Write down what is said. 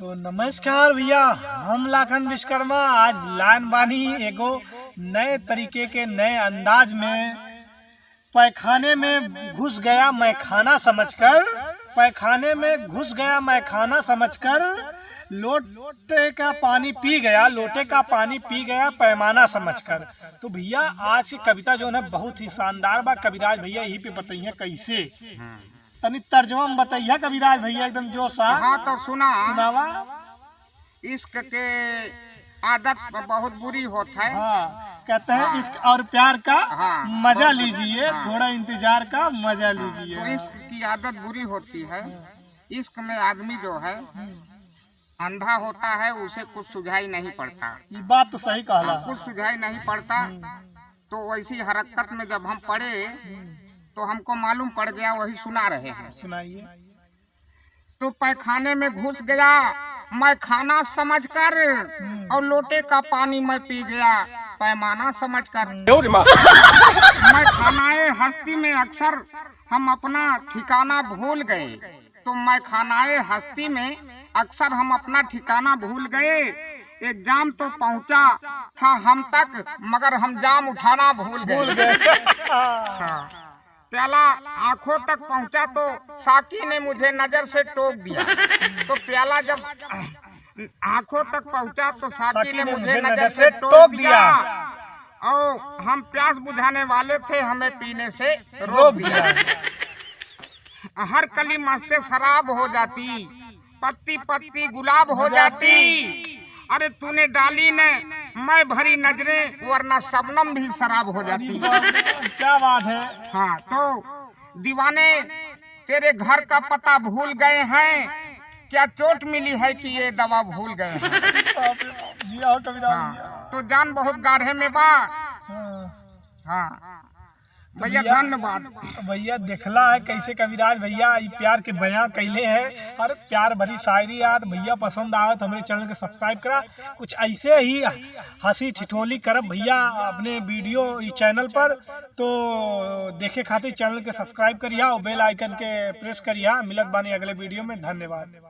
तो नमस्कार भैया, हम लाखन विश्वकर्मा आज लाइन बानी एगो नए तरीके के नए अंदाज में पैखाने में घुस गया मैं खाना समझकर, पैखाने में घुस गया मैं खाना समझकर, लोटे का पानी पी गया, लोटे का पानी पी गया पैमाना समझकर। तो भैया आज की कविता जो है बहुत ही शानदार बा। कविराज भैया यही पे बताइए कैसे, तनी तर्जमा में बताइए कविराज भैया एकदम जोर सा। हाँ तो सुनावा। इश्क के आदत बहुत बुरी होता है। हाँ, कहते हैं इश्क और प्यार का मजा लीजिए, थोड़ा इंतजार का मजा लीजिए। तो इश्क की आदत बुरी होती है। इश्क में आदमी जो है अंधा होता है, उसे कुछ सुझाई नहीं पड़ता। ये बात तो सही कहला। कुछ सुझाई नहीं पड़ता। तो वैसी हरकत में जब हम पड़े तो हमको मालूम पड़ गया, वही सुना रहे हैं। सुनाइए। तो पैखाने में घुस गया मैं खाना समझकर, और लोटे का पानी मैं पी गया पैमाना समझकर। मैं खानाए हस्ती में अक्सर हम अपना ठिकाना भूल गए। तो मैं खानाए हस्ती में अक्सर हम अपना ठिकाना भूल गए। एक जाम तो पहुंचा था हम तक, मगर हम जाम उठाना भूल गए। हाँ। प्याला आंखों तक पहुंचा तो साकी ने मुझे नजर से टोक दिया। तो प्याला जब आंखों तक पहुंचा तो साकी ने मुझे नजर से टोक दिया। और हम प्यास बुझाने वाले थे, हमें पीने से रोक दिया। हर कली मस्ते शराब हो जाती, पत्ती पत्ती गुलाब हो जाती। अरे तूने डाली ने मैं भरी नजरें, वरना शबनम भी शराब हो जाती। क्या बात है। हाँ, तो दीवाने तेरे घर का पता भूल गए हैं, क्या चोट मिली है कि ये दवा भूल गए हैं। हाँ, तो जान बहुत गाढ़े में बा। हाँ भैया, धन्यवाद भैया। देखला है कैसे कविराज भैया प्यार के बयां कैले हैं, और प्यार भरी शायरी याद भैया पसंद आवत हमारे चैनल के सब्सक्राइब करा। कुछ ऐसे ही हंसी ठिठोली करब भैया अपने वीडियो इस चैनल पर। तो देखे खातिर चैनल के सब्सक्राइब करिया और बेल आइकन के प्रेस करिया। मिलत बानी अगले वीडियो में। धन्यवाद।